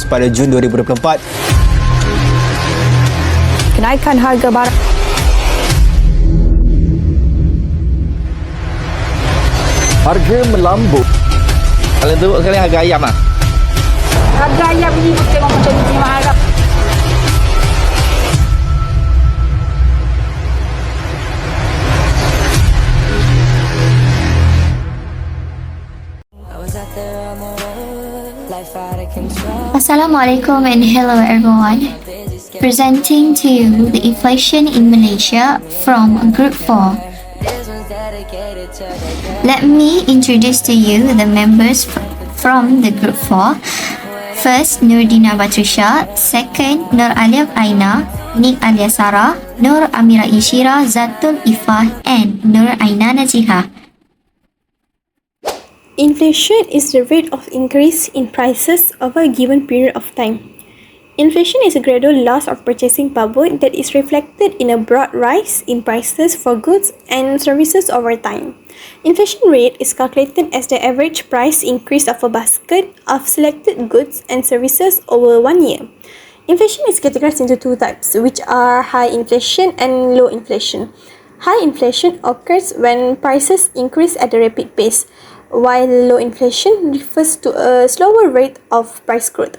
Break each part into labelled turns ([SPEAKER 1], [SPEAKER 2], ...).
[SPEAKER 1] pada Jun 2024.
[SPEAKER 2] Kenaikan harga barang
[SPEAKER 3] harga melambung.
[SPEAKER 4] Kalau teruk sekali harga ayam lah.
[SPEAKER 2] harga ayam ni tengok macam ni mahal tak?
[SPEAKER 5] Assalamualaikum and hello everyone. Presenting to you the inflation in Malaysia from Group 4. Let me introduce to you the members from the Group 4. First, Nurdina Batrisha. Second, Nur Alif Aina, Nik Alia Sarah, Nur Amira Ishira, Zatul Ifah and Nur Aina Naziha.
[SPEAKER 6] Inflation is the rate of increase in prices over a given period of time. Inflation is a gradual loss of purchasing power that is reflected in a broad rise in prices for goods and services over time. Inflation rate is calculated as the average price increase of a basket of selected goods and services over 1 year. Inflation is categorized into two types, which are high inflation and low inflation. High inflation occurs when prices increase at a rapid pace, while low inflation refers to a slower rate of price growth.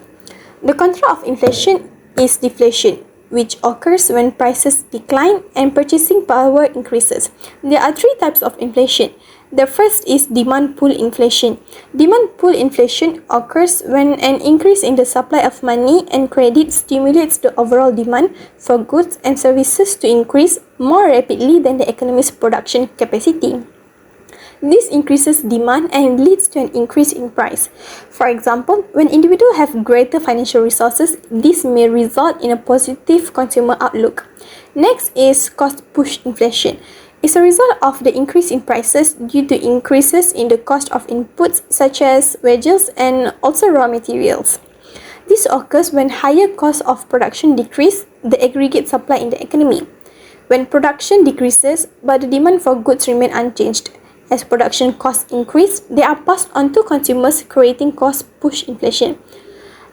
[SPEAKER 6] The contra of inflation is deflation, which occurs when prices decline and purchasing power increases. There are three types of inflation. The first is demand pull inflation. Demand pull inflation occurs when an increase in the supply of money and credit stimulates the overall demand for goods and services to increase more rapidly than the economy's production capacity. This increases demand and leads to an increase in price. For example, when individuals have greater financial resources, this may result in a positive consumer outlook. Next is cost push inflation. It's a result of the increase in prices due to increases in the cost of inputs such as wages and also raw materials. This occurs when higher costs of production decrease the aggregate supply in the economy. When production decreases but the demand for goods remain unchanged, as production costs increase, they are passed on to consumers, creating cost push inflation.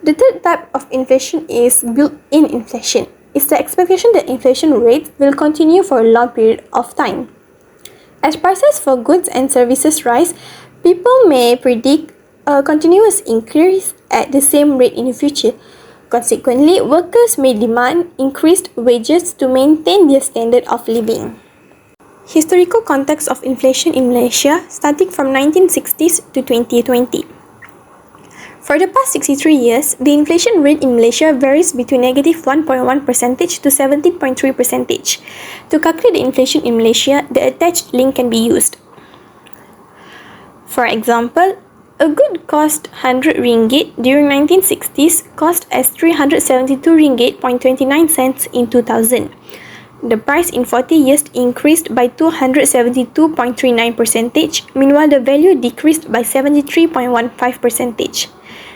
[SPEAKER 6] The third type of inflation is built-in inflation. It's the expectation that inflation rates will continue for a long period of time. As prices for goods and services rise, people may predict a continuous increase at the same rate in the future. Consequently, workers may demand increased wages to maintain their standard of living. Historical context of inflation in Malaysia starting from 1960s to 2020. For the past 63 years, the inflation rate in Malaysia varies between negative 1.1% to 17.3%. To calculate the inflation in Malaysia, the attached link can be used. For example, a good cost 100 ringgit during 1960s cost as 372 ringgit 29 cents in 2000. The price in 40 years increased by 272.39%, meanwhile the value decreased by 73.15%.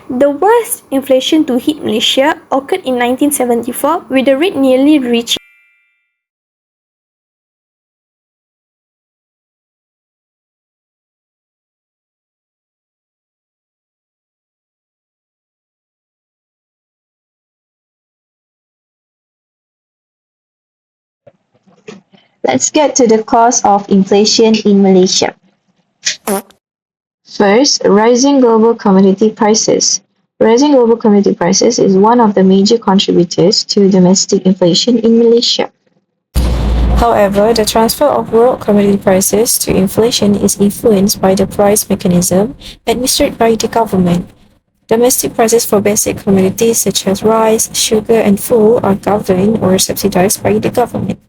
[SPEAKER 6] The worst inflation to hit Malaysia occurred in 1974, with the rate nearly reaching
[SPEAKER 7] Let's get to the cause of inflation in Malaysia. First, rising global commodity prices. Rising global commodity prices is one of the major contributors to domestic inflation in Malaysia.
[SPEAKER 8] However, the transfer of world commodity prices to inflation is influenced by the price mechanism administered by the government. Domestic prices for basic commodities such as rice, sugar, and fuel are governed or subsidized by the government.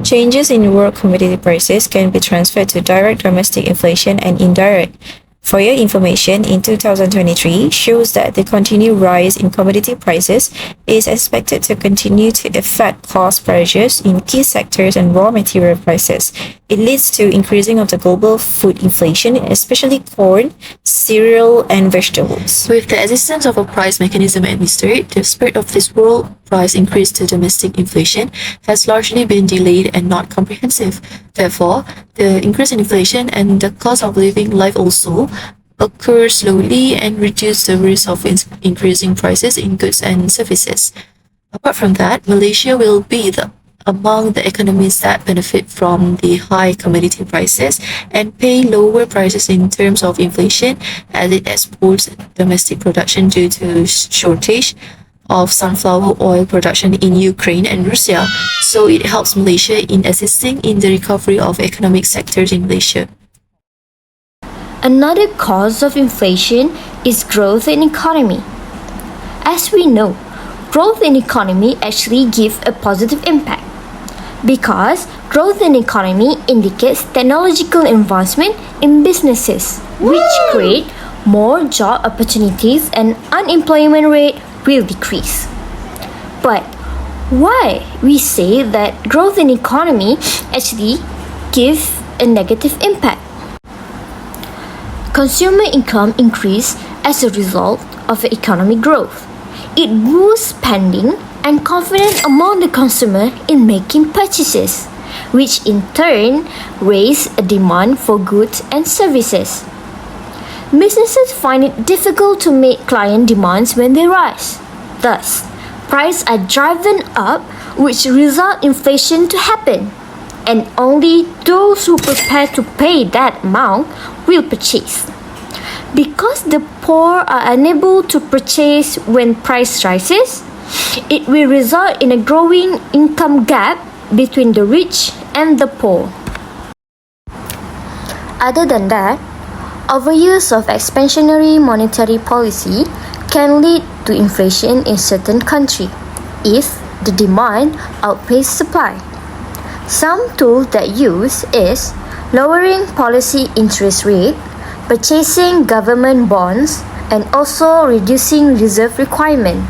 [SPEAKER 8] Changes in world commodity prices can be transferred to direct domestic inflation and indirect. For your information, in 2023 shows that the continued rise in commodity prices is expected to continue to affect cost pressures in key sectors and raw material prices. It leads to increasing of the global food inflation, especially corn, cereal, and vegetables.
[SPEAKER 9] With the existence of a price mechanism administered, the spread of this world price increase to domestic inflation has largely been delayed and not comprehensive. Therefore, the increase in inflation and the cost of living life also occur slowly and reduce the risk of increasing prices in goods and services. Apart from that, Malaysia will be among the economies that benefit from the high commodity prices and pay lower prices in terms of inflation as it exports domestic production due to shortage of sunflower oil production in Ukraine and Russia. So it helps Malaysia in assisting in the recovery of economic sectors in Malaysia.
[SPEAKER 10] Another cause of inflation is growth in economy. As we know, growth in economy actually gives a positive impact because growth in economy indicates technological advancement in businesses, which create more job opportunities and unemployment rate will decrease. But why we say that growth in economy actually gives a negative impact? Consumer income increase as a result of economic growth. It boosts spending and confidence among the consumer in making purchases, which in turn raise a demand for goods and services. Businesses find it difficult to meet client demands when they rise. Thus, prices are driven up, which result in inflation to happen. And only those who prepare to pay that amount will purchase. Because the poor are unable to purchase when price rises, it will result in a growing income gap between the rich and the poor. Other than that, overuse of expansionary monetary policy can lead to inflation in certain countries if the demand outpaces supply. Some tools that use is lowering policy interest rate, purchasing government bonds, and also reducing reserve requirement.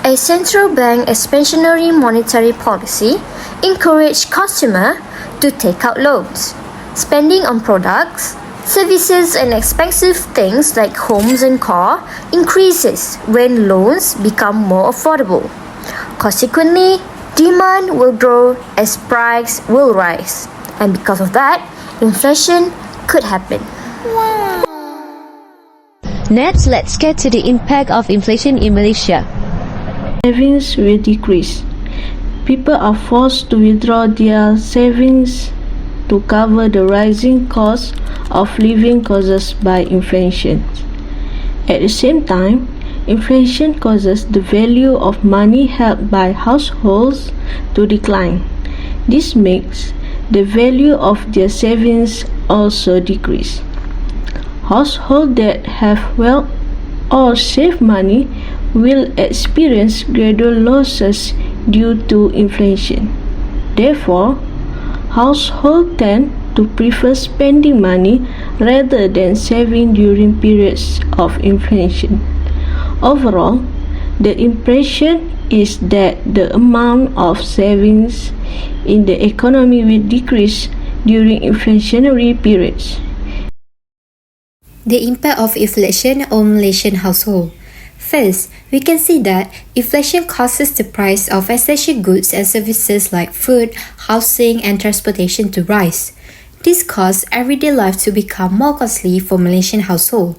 [SPEAKER 10] A central bank expansionary monetary policy encourages consumers to take out loans. Spending on products, services, and expensive things like homes and car increases when loans become more affordable. Consequently, demand will grow as price will rise, and because of that, inflation could happen.
[SPEAKER 11] Next, let's get to the impact of inflation in Malaysia.
[SPEAKER 12] Savings will decrease. People are forced to withdraw their savings to cover the rising cost of living caused by inflation. At the same time, inflation causes the value of money held by households to decline. This makes the value of their savings also decrease. Households that have wealth or save money will experience gradual losses due to inflation. Therefore, households tend to prefer spending money rather than saving during periods of inflation. Overall, the impression is that the amount of savings in the economy will decrease during inflationary periods.
[SPEAKER 13] The impact of inflation on Malaysian household. First, we can see that inflation causes the price of essential goods and services like food, housing, and transportation to rise. This causes everyday life to become more costly for Malaysian household.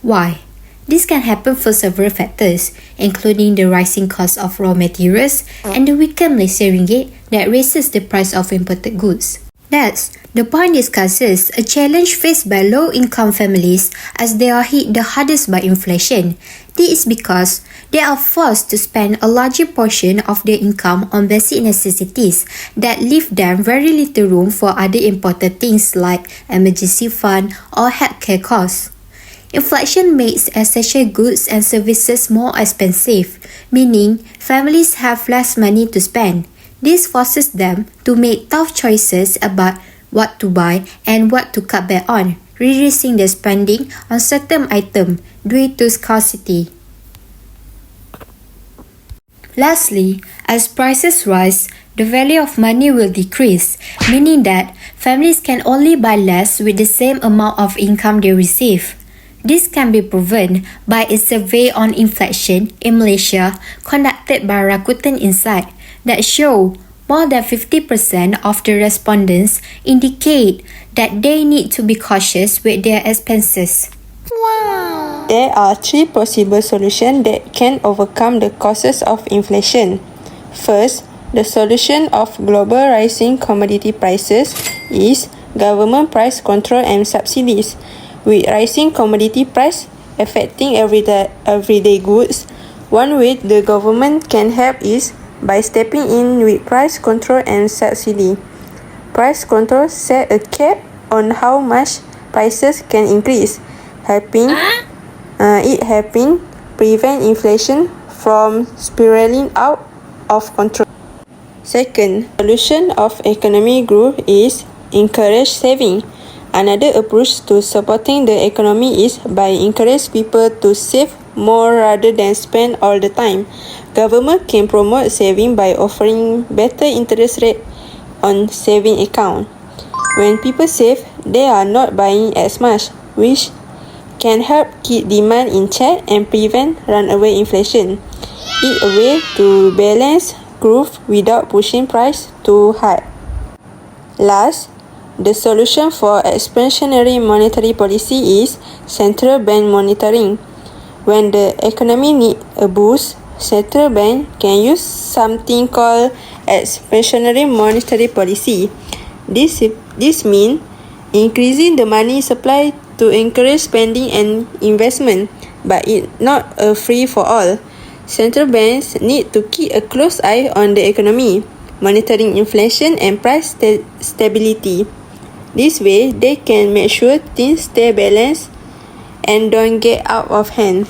[SPEAKER 13] Why? This can happen for several factors, including the rising cost of raw materials and the weakened Malaysian ringgit that raises the price of imported goods. Thus, the point discusses a challenge faced by low-income families as they are hit the hardest by inflation. This is because they are forced to spend a larger portion of their income on basic necessities that leave them very little room for other important things like emergency fund or healthcare costs. Inflation makes essential goods and services more expensive, meaning families have less money to spend. This forces them to make tough choices about what to buy and what to cut back on, reducing their spending on certain items due to scarcity. Lastly, as prices rise, the value of money will decrease, meaning that families can only buy less with the same amount of income they receive. This can be proven by a survey on inflation in Malaysia conducted by Rakuten Insight that show more than 50% of the respondents indicate that they need to be cautious with their expenses.
[SPEAKER 6] There are three possible solutions that can overcome the causes of inflation. First, the solution of global rising commodity prices is government price control and subsidies. With rising commodity price affecting everyday goods, one way the government can help is by stepping in with price control and subsidy. Price control set a cap on how much prices can increase, helping prevent inflation from spiraling out of control. Second, solution of economic growth is encourage saving. Another approach to supporting the economy is by encourage people to save more rather than spend all the time. Government can promote saving by offering better interest rate on saving account. When people save, they are not buying as much, which can help keep demand in check and prevent runaway inflation. It's a way to balance growth without pushing price too hard. Last, the solution for expansionary monetary policy is central bank monitoring. When the economy needs a boost, central bank can use something called expansionary monetary policy. This means increasing the money supply to encourage spending and investment, but it's not a free for all. Central banks need to keep a close eye on the economy, monitoring inflation and price stability. This way, they can make sure things stay balanced and don't get out of hand.